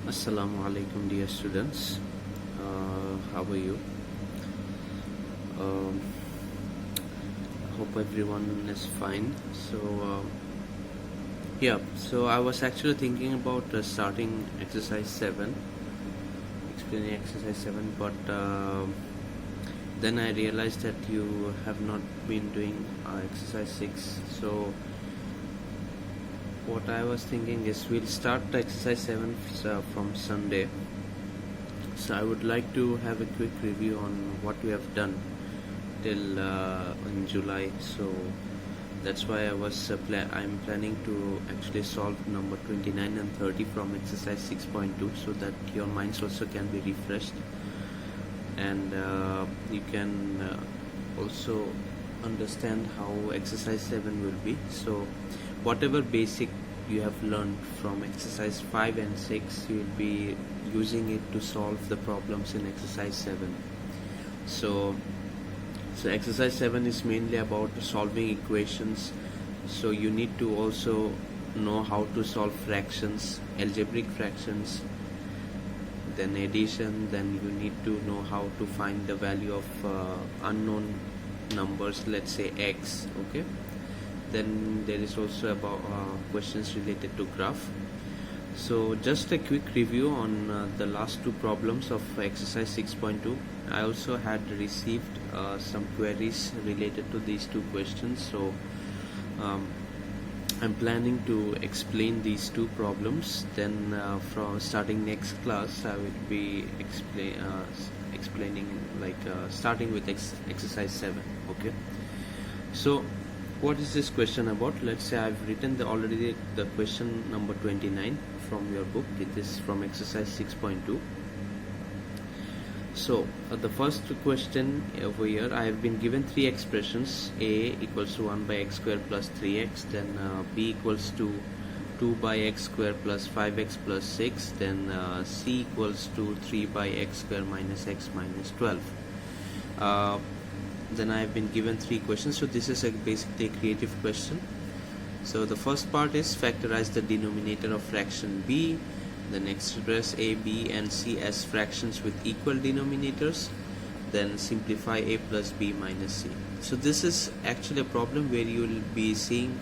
Assalamu alaikum, dear students. How are you? Um, hope everyone is fine. So I was actually thinking about starting exercise 7, explaining exercise 7, but then I realized that you have not been doing exercise 6. So what I was thinking is we'll start exercise 7 from Sunday. So I would like to have a quick review on what we have done till in July. So that's why I'm planning to actually solve number 29 and 30 from exercise 6.2, so that your minds also can be refreshed, and you can also understand how exercise 7 will be. So whatever basic you have learned from exercise 5 and 6, you will be using it to solve the problems in exercise 7. So exercise 7 is mainly about solving equations. So you need to also know how to solve fractions, algebraic fractions, then addition. Then you need to know how to find the value of unknown numbers, let's say x. Okay, then there is also about questions related to graph. So just a quick review on the last two problems of exercise 6.2. I also had received some queries related to these two questions, so I'm planning to explain these two problems. Then from starting next class, I will be explaining starting with exercise 7. Okay, so what is this question about? Let's say I've written already the question number 29 from your book. It is from exercise 6.2. So the first question over here, I have been given three expressions: a equals to 1 by x square plus 3x, then b equals to 2 by x square plus 5x plus 6, then c equals to 3 by x square minus x minus 12. Then I have been given three questions. So this is basically a creative question. So the first part is factorize the denominator of fraction b, then express a, b and c as fractions with equal denominators, then simplify a plus b minus c. So this is actually a problem where you will be seeing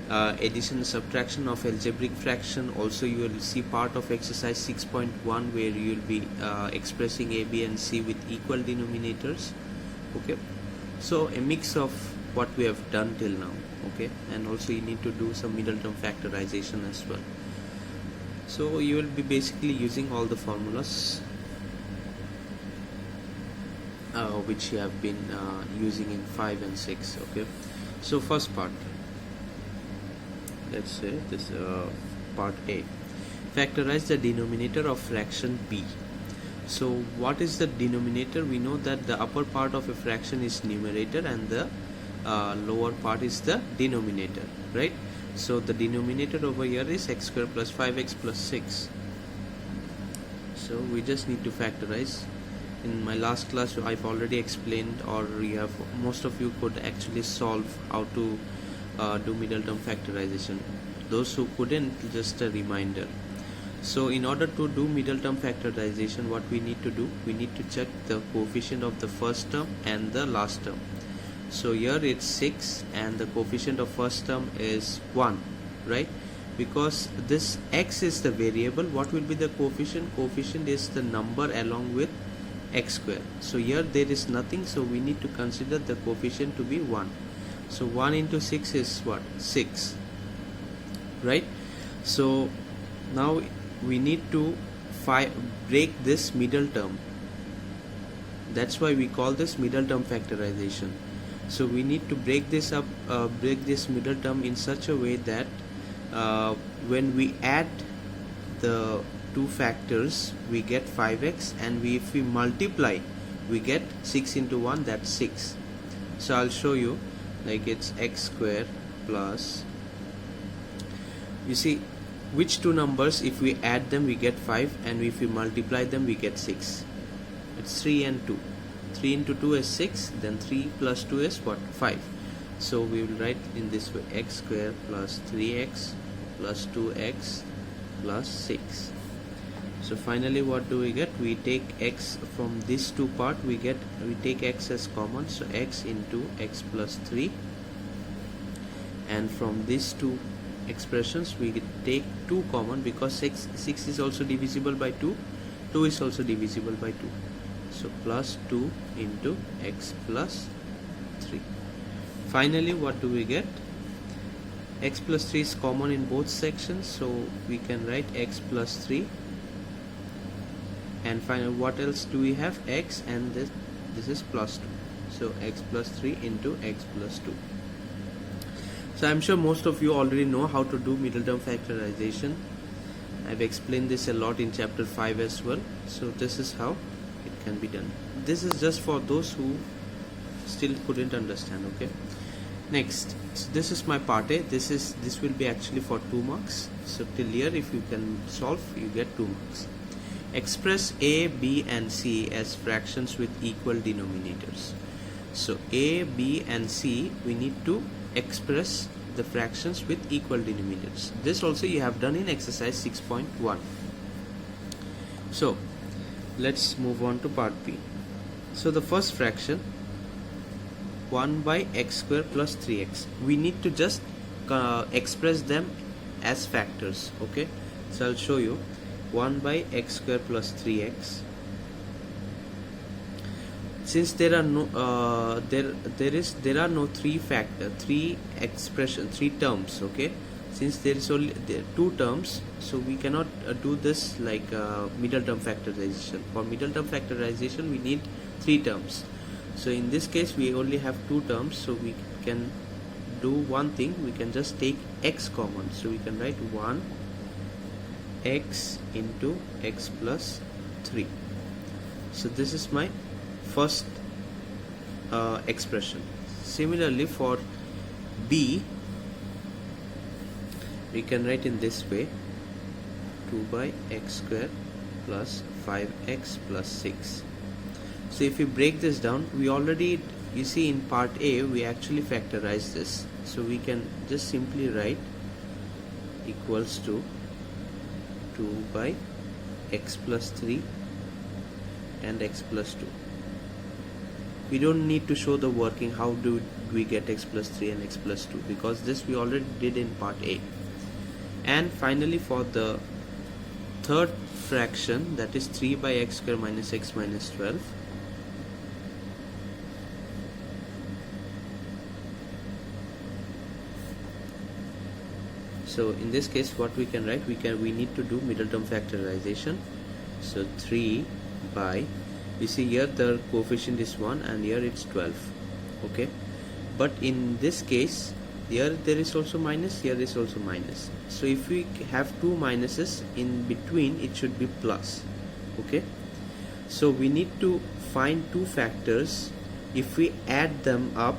addition and subtraction of algebraic fraction. Also you will see part of exercise 6.1 where you will be expressing a, b and c with equal denominators. Okay, so a mix of what we have done till now. Okay, and also you need to do some middle term factorization as well. So you will be basically using all the formulas which you have been using in 5 and 6. Okay, so first part, let's say this part A, factorize the denominator of fraction b. So what is the denominator? We know that the upper part of a fraction is numerator and the lower part is the denominator, right? So the denominator over here is x square plus 5x plus 6. So we just need to factorize. In my last class I've already explained, or most of you could actually solve how to do middle term factorization. Those who couldn't, just a reminder. So in order to do middle term factorization, what we need to do, we need to check the coefficient of the first term and the last term. So here it's 6 and the coefficient of first term is 1, right? Because this x is the variable, what will be the coefficient? Coefficient is the number along with x square. So here there is nothing, so we need to consider the coefficient to be 1. So 1 into 6 is what? 6, right? So now we need to break this middle term. That's why we call this middle term factorization. So we need to break this up, break this middle term in such a way that when we add the two factors, we get 5x, and if we multiply, we get 6 into 1, that's 6. So I'll show you, like it's x square plus, you see which two numbers, if we add them we get 5, and if we multiply them we get 6. It's 3 and 2. 3 into 2 is 6, then 3 plus 2 is what? 5. So we will write in this way: x square plus 3x plus 2x plus 6. So finally what do we get? We take x from this two part, we take x as common, so x into x plus 3, and from these two expressions we take 2 common, because 6 is also divisible by 2, 2 is also divisible by 2, so plus 2 into x plus 3. Finally what do we get? X plus 3 is common in both sections, so we can write x plus 3, and finally what else do we have? X, and this is plus 2, so x plus 3 into x plus 2. So I'm sure most of you already know how to do middle term factorization. I've explained this a lot in chapter 5 as well, so this is how it can be done. This is just for those who still couldn't understand. Okay, next, so this is my part A. This will be actually for 2 marks. So till here, if you can solve, you get 2 marks. Express A, B and C as fractions with equal denominators. So A, B and C, we need to express the fractions with equal denominators. This also you have done in exercise 6.1. So let's move on to part B. So the first fraction, 1 by x square plus 3x, we need to just express them as factors. Okay, so I'll show you. 1 by x square plus 3x. Since there are no there are no three terms. Okay, since there is only 2 terms, so we cannot do this like middle term factorization. For middle term factorization we need 3 terms. So in this case we only have 2 terms, so we can do one thing. We can just take x common, so we can write 1 x into x plus 3. So this is my first expression. Similarly for B, we can write in this way: 2 by x square plus 5x plus 6. So if we break this down, we already, you see in part A we actually factorize this, so we can just simply write equals to 2 by x plus 3 and x plus 2. We don't need to show the working how do we get x plus 3 and x plus 2, because this we already did in part A. And finally for the third fraction, that is 3 by x square minus x minus 12. So in this case what we can write, we need to do middle term factorization. So 3 by, you see here the coefficient is 1 and here it's 12. Okay, but in this case here there is also minus, here is also minus. So if we have 2 minuses in between, it should be plus. Okay, so we need to find 2 factors. If we add them up,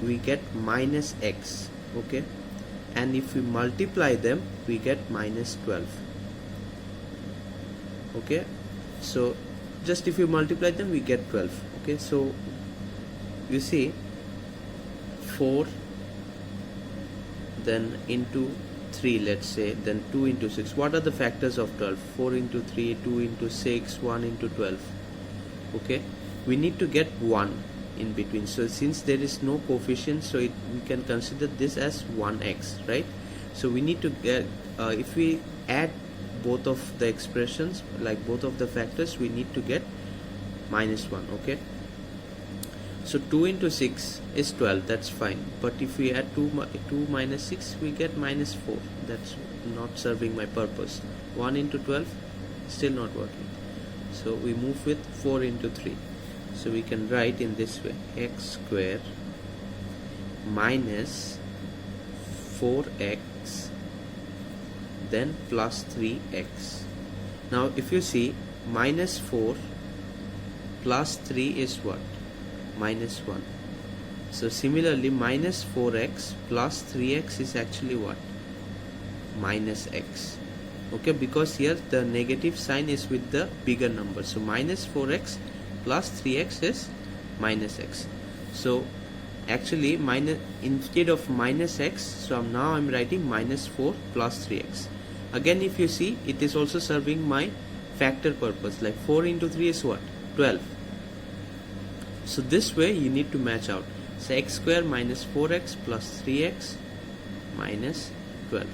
we get minus x. Okay, and if we multiply them, we get minus 12. Okay, so just if you multiply them, we get 12. Okay, so you see 4 then into 3, let's say, then 2 into 6. What are the factors of 12? 4 into 3, 2 into 6, 1 into 12. Okay, we need to get 1 in between. So since there is no coefficient, so we can consider this as 1x, right? So we need to get, if we add both of the expressions, like both of the factors, we need to get minus 1. Okay, so 2 into 6 is 12, that's fine, but if we add 2 minus 6, we get minus 4. That's not serving my purpose. 1 into 12, still not working, so we move with 4 into 3. So we can write in this way: x square minus 4x then plus 3x. Now if you see, minus 4 plus 3 is what? Minus 1. So similarly, minus 4x plus 3x is actually what? Minus x. Okay, because here the negative sign is with the bigger number. So minus 4x plus 3x is minus x. So actually minus, instead of minus x, so now I'm writing minus 4 plus 3x. Again, if you see, it is also serving my factor purpose, like 4 into 3 is what? 12. So this way you need to match out. So x square minus 4x plus 3x minus 12.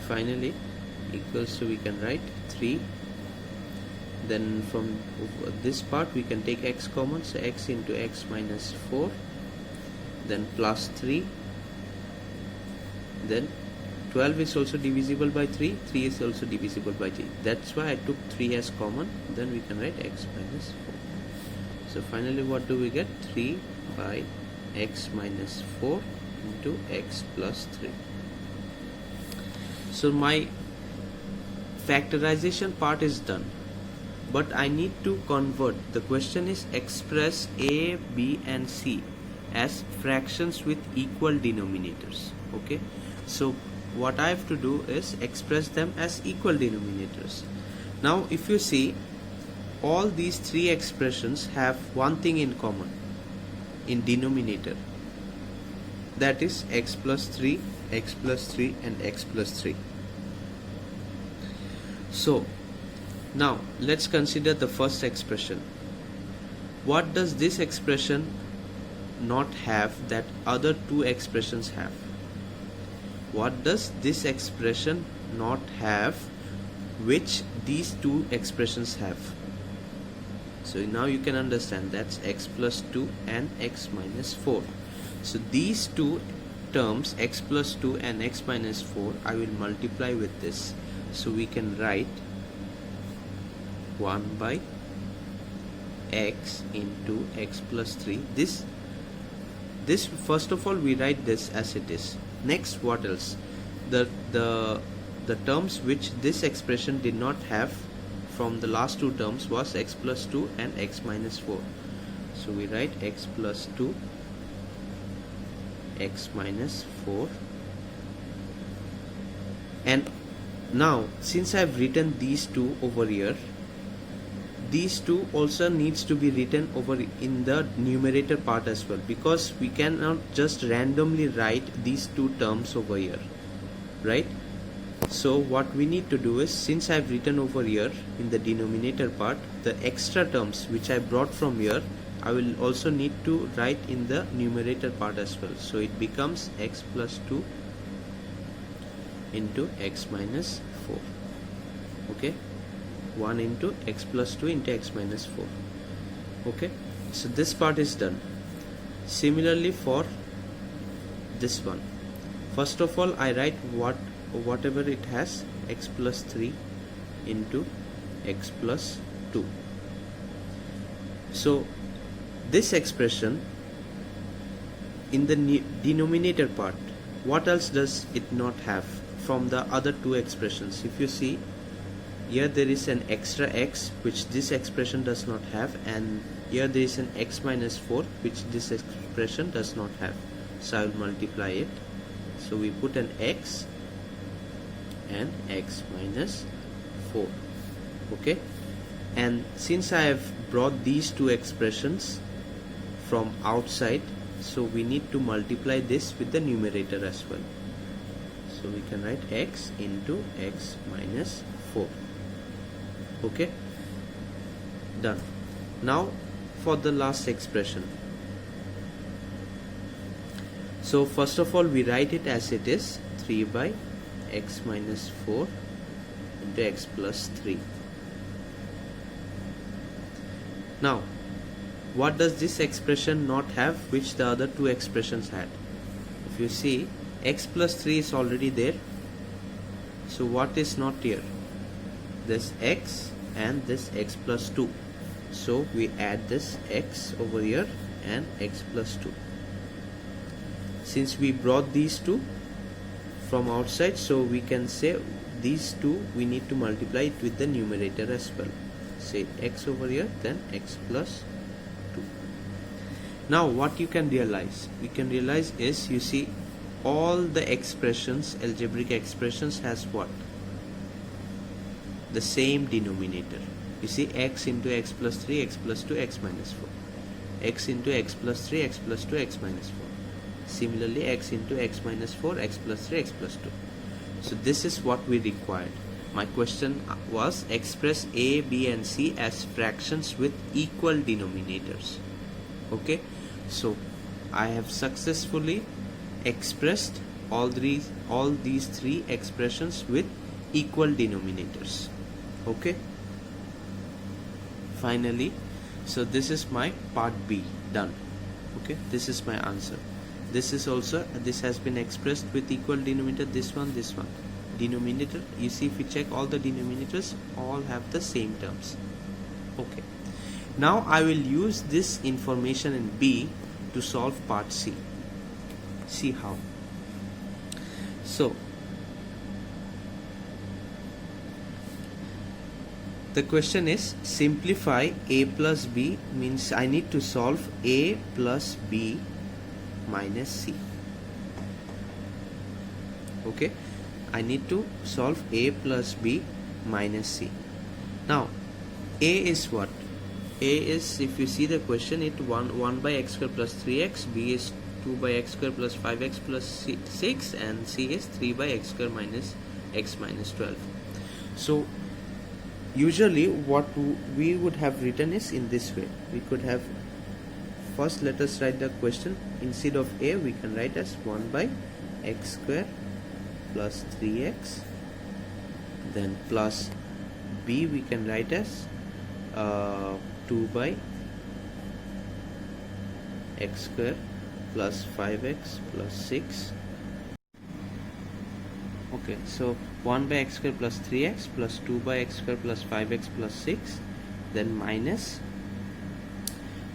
Finally equals to, we can write 3. Then from this part we can take x common, so x into x minus 4, then plus 3, then 12 is also divisible by 3, 3 is also divisible by 3. That's why I took 3 as common. Then we can write x minus 4. So finally what do we get? 3 by x minus 4 into x plus 3. So my factorization part is done, but I need to convert. The question is express a, b and c as fractions with equal denominators. Okay, so what I have to do is express them as equal denominators. Now if you see, all these three expressions have one thing in common in denominator, that is x plus 3, x plus 3 and x plus 3. So now let's consider the first expression. What does this expression not have that other two expressions have? What does this expression not have which these two expressions have? So now you can understand, that's x plus 2 and x minus 4. So these two terms, x plus 2 and x minus 4, I will multiply with this. So we can write 1 by x into x plus 3. This first of all we write this as it is. Next, what else? The terms which this expression did not have from the last two terms was x plus 2 and x minus 4. So we write x plus 2, x minus 4. And now since I have written these two over here, these two also needs to be written over in the numerator part as well, because we cannot just randomly write these two terms over here, right? So what we need to do is, since I have written over here in the denominator part, the extra terms which I brought from here, I will also need to write in the numerator part as well. So it becomes x plus 2 into x minus 4. Okay, 1 into x plus 2 into x minus 4. Okay, so this part is done. Similarly for this one, first of all I write whatever it has, x plus 3 into x plus 2. So this expression in the denominator part, what else does it not have from the other two expressions? If you see here, there is an extra x which this expression does not have, and here there is an x minus 4 which this expression does not have. So I will multiply it. So we put an x and x minus 4. Okay, and since I have brought these two expressions from outside, so we need to multiply this with the numerator as well. So we can write x into x minus 4. Okay, done. Now for the last expression. So first of all we write it as it is, 3 by x minus 4 into x plus 3. Now what does this expression not have which the other two expressions had? If you see, x plus 3 is already there. So what is not here? This x and this x plus 2. So we add this x over here and x plus 2. Since we brought these two from outside, so we can say these two we need to multiply it with the numerator as well. Say x over here, then x plus 2. Now what you can realize? We can realize is, you see, all the expressions, algebraic expressions, has what? The same denominator. You see, x into x plus 3, x plus 2, x minus 4. X into x plus 3, x plus 2, x minus 4. Similarly, x into x minus 4, x plus 3, x plus 2. So this is what we required. My question was express a, b and c as fractions with equal denominators. Okay, so I have successfully expressed all these three expressions with equal denominators. Okay, finally, so this is my part B done. Okay, this is my answer. This is also, this has been expressed with equal denominator, this one, denominator. You see, if we check all the denominators, all have the same terms. Okay, now I will use this information in B to solve part C. See how. So the question is simplify a plus b, means I need to solve a plus b minus c. Okay, I need to solve a plus b minus c. Now a is what? A is, if you see the question, it 1 by x square plus 3x, b is 2 by x square plus 5x plus 6, and c is 3 by x square minus x minus 12. So usually what we would have written is in this way. We could have, first let us write the question. Instead of a, we can write as 1 by x square plus 3x, then plus b we can write as 2 by x square plus 5x plus 6. Okay, so 1 by x square plus 3x plus 2 by x square plus 5x plus 6, then minus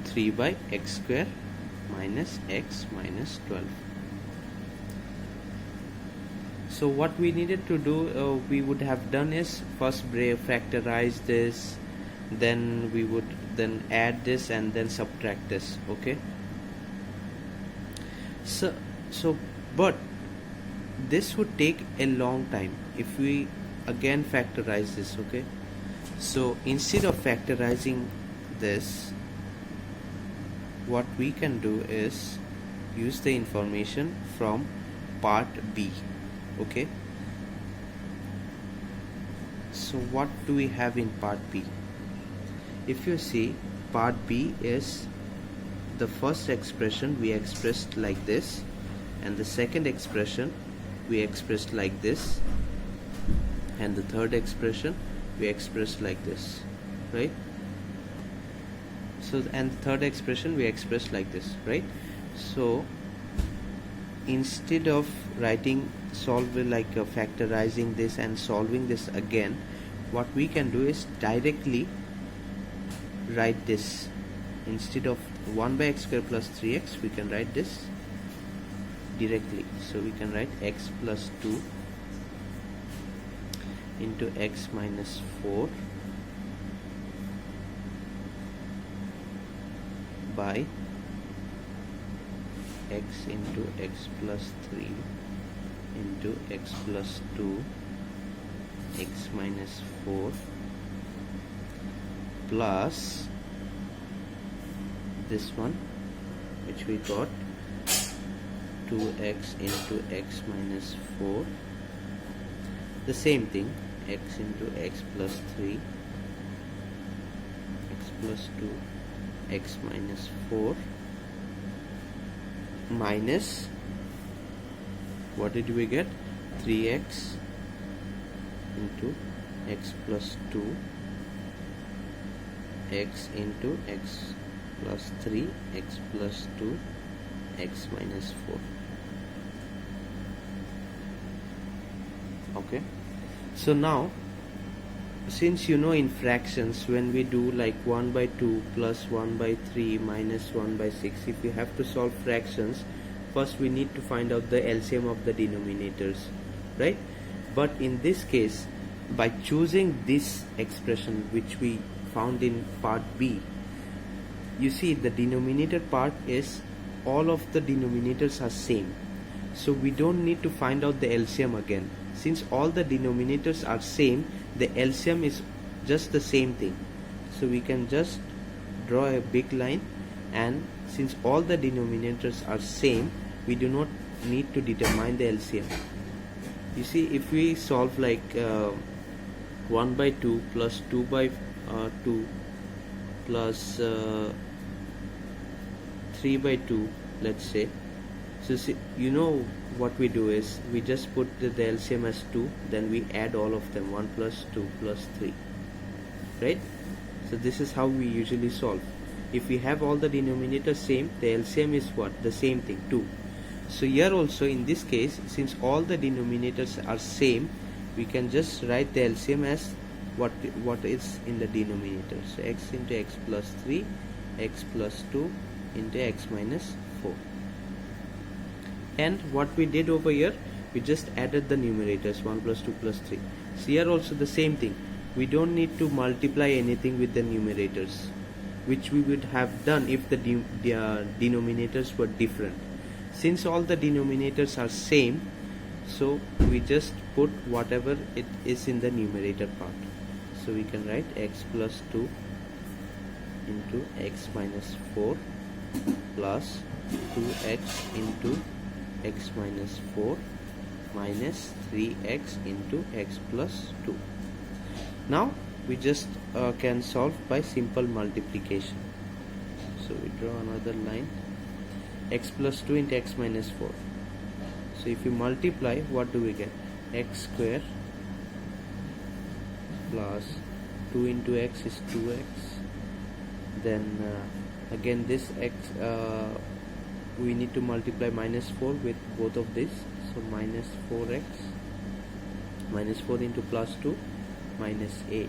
3 by x square minus x minus 12. So what we needed to do, we would have done is first factorize this, then we would then add this and then subtract this. Okay, so but this would take a long time if we again factorize this. Okay, so instead of factorizing this, what we can do is use the information from part B. Okay, so what do we have in part B? If you see, part B is the first expression we expressed like this, and the second expression we expressed like this, and the third expression we expressed like this, right? So, and the third expression we expressed like this, right? So instead of factorizing this and solving this again, what we can do is directly write this. Instead of 1 by x square plus 3x, we can write this directly. So we can write x plus 2 into x minus 4 by x into x plus 3 into x plus 2 x minus 4 plus this one which we got 2x into x minus 4, the same thing, x into x plus 3 x plus 2 x minus 4 minus, what did we get, 3x into x plus 2 x into x plus 3 x plus 2 x minus 4. Okay, so now since you know in fractions, when we do like 1 by 2 plus 1 by 3 minus 1 by 6, if we have to solve fractions, first we need to find out the LCM of the denominators, right? But in this case, by choosing this expression which we found in part B, you see the denominator part is all of the denominators are same, so we don't need to find out the LCM again. Since all the denominators are same, the LCM is just the same thing, so we can just draw a big line, and since all the denominators are same, we do not need to determine the LCM. You see, if we solve like 1 by 2 plus 2 by 2 plus 3 by 2, let's say. So see, you know what we do is we just put the LCM as 2, then we add all of them, 1 plus 2 plus 3, right? So this is how we usually solve. If we have all the denominators same, the LCM is what? The same thing, 2. So here also in this case, since all the denominators are same, we can just write the LCM as what is in the denominator. So x into x plus 3, x plus 2 into x minus 4. And what we did over here, we just added the numerators, 1 plus 2 plus 3. So here also the same thing. We don't need to multiply anything with the numerators, which we would have done if the denominators were different. Since all the denominators are same, so we just put whatever it is in the numerator part. So we can write x plus 2 into x minus 4 plus 2x into x minus 4 minus 3x into x plus 2. Now we just can solve by simple multiplication. So we draw another line, x plus 2 into x minus 4. So if you multiply, what do we get? X square plus 2 into x is 2x. Then again this x, we need to multiply minus 4 with both of these. So minus 4x, minus 4 into plus 2, minus 8,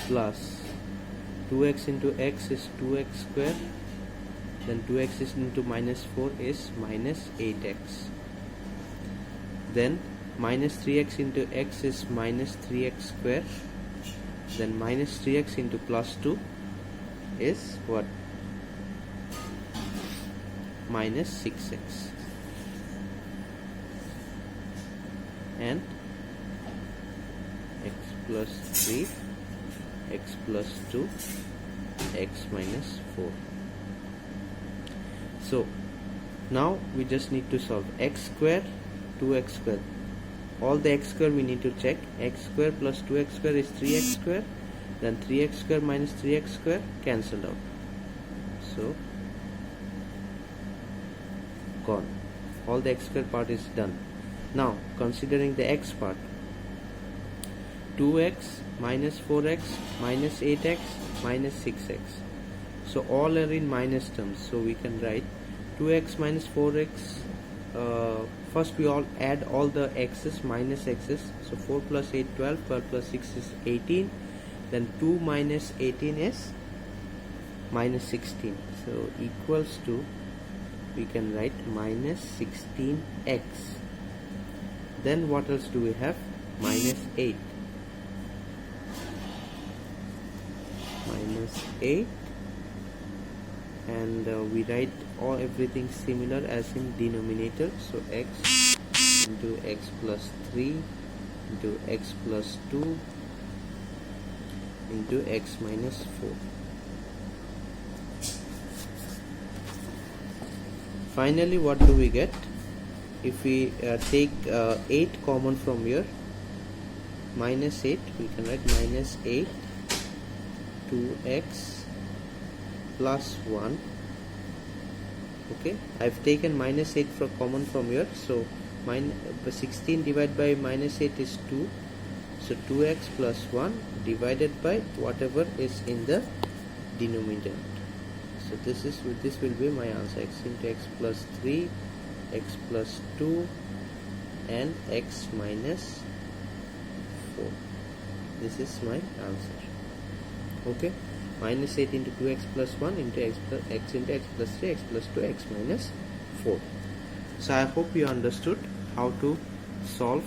plus 2x into x is 2x square, then 2x is into minus 4 is minus 8x, then minus 3x into x is minus 3x square, then minus 3x into plus 2 is what? Minus 6x, and x plus 3, x plus 2, x minus 4. So now we just need to solve x square, 2x square. All the x square we need to check. X square plus 2x square is 3x square, then 3x square minus 3x square cancelled out. So gone. All the x square part is done. Now considering the x part, 2x minus 4x minus 8x minus 6x. So all are in minus terms. So we can write 2x minus 4x. First we all add all the x's minus x's. So 4 plus 8 12, 12 plus 6 is 18. Then 2 minus 18 is minus 16. So equals to, we can write minus 16x. Then what else do we have? Minus 8. Minus 8. And we write everything similar as in denominator. So x into x plus 3 into x plus 2 into x minus 4. Finally, what do we get? If we take 8 common from here, minus 8, we can write minus 8 2x plus 1. Okay, I've taken minus 8 common from here, so 16 divided by minus 8 is 2. So 2x plus 1 divided by whatever is in the denominator. So this will be my answer, x into x plus 3, x plus 2 and x minus 4. This is my answer. Okay, minus 8 into 2x plus 1 into x into x plus 3, x plus 2, x minus 4. So I hope you understood how to solve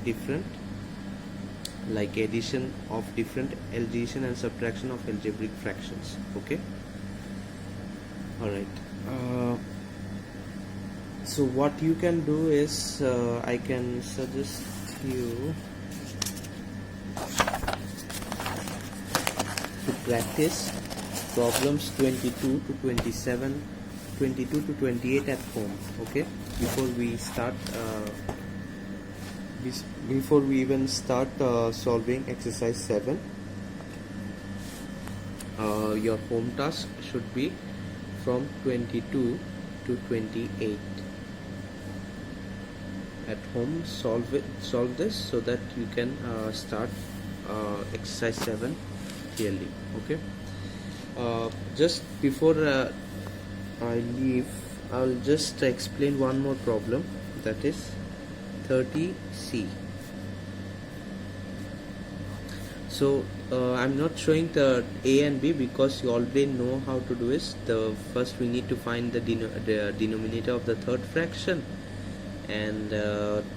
different, like addition of different addition and subtraction of algebraic fractions. Okay, alright. So what you can do is I can suggest you to practice problems 22 to 27, 22 to 28 at home. Okay, before we start before we even start solving exercise 7, your home task should be from 22 to 28. At home, solve this so that you can start exercise 7 clearly. Okay. Just before I leave, I'll just explain one more problem, that is 30C. So I'm not showing the A and B because you already know how to do it. First we need to find the denominator of the third fraction and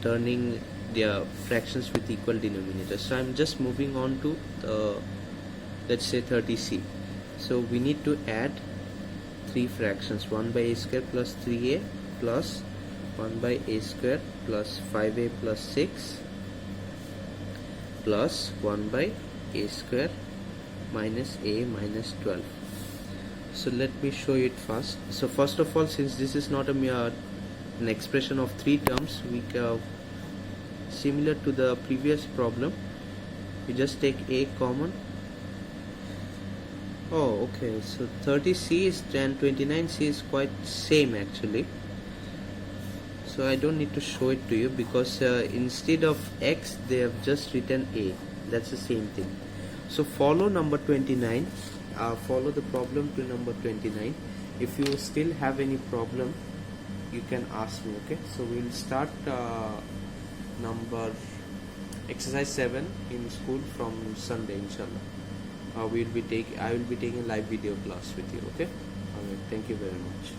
turning their fractions with equal denominator. So I'm just moving on to let's say 30C. So we need to add three fractions, 1 by a square plus 3a plus 1 by a square plus 5a plus 6 plus 1 by a square minus a minus 12. So let me show it first. So first of all, since this is not an expression of three terms, we similar to the previous problem, we just take a common. Oh, okay, so 30C is 10, 29C is quite same actually. So I don't need to show it to you because instead of X they have just written A. That's the same thing. So follow number 29, follow the problem to number 29. If you still have any problem, you can ask me. Okay, so we'll start exercise 7 in school from Sunday, inshallah. I will be taking a live video class with you. Okay, alright, thank you very much.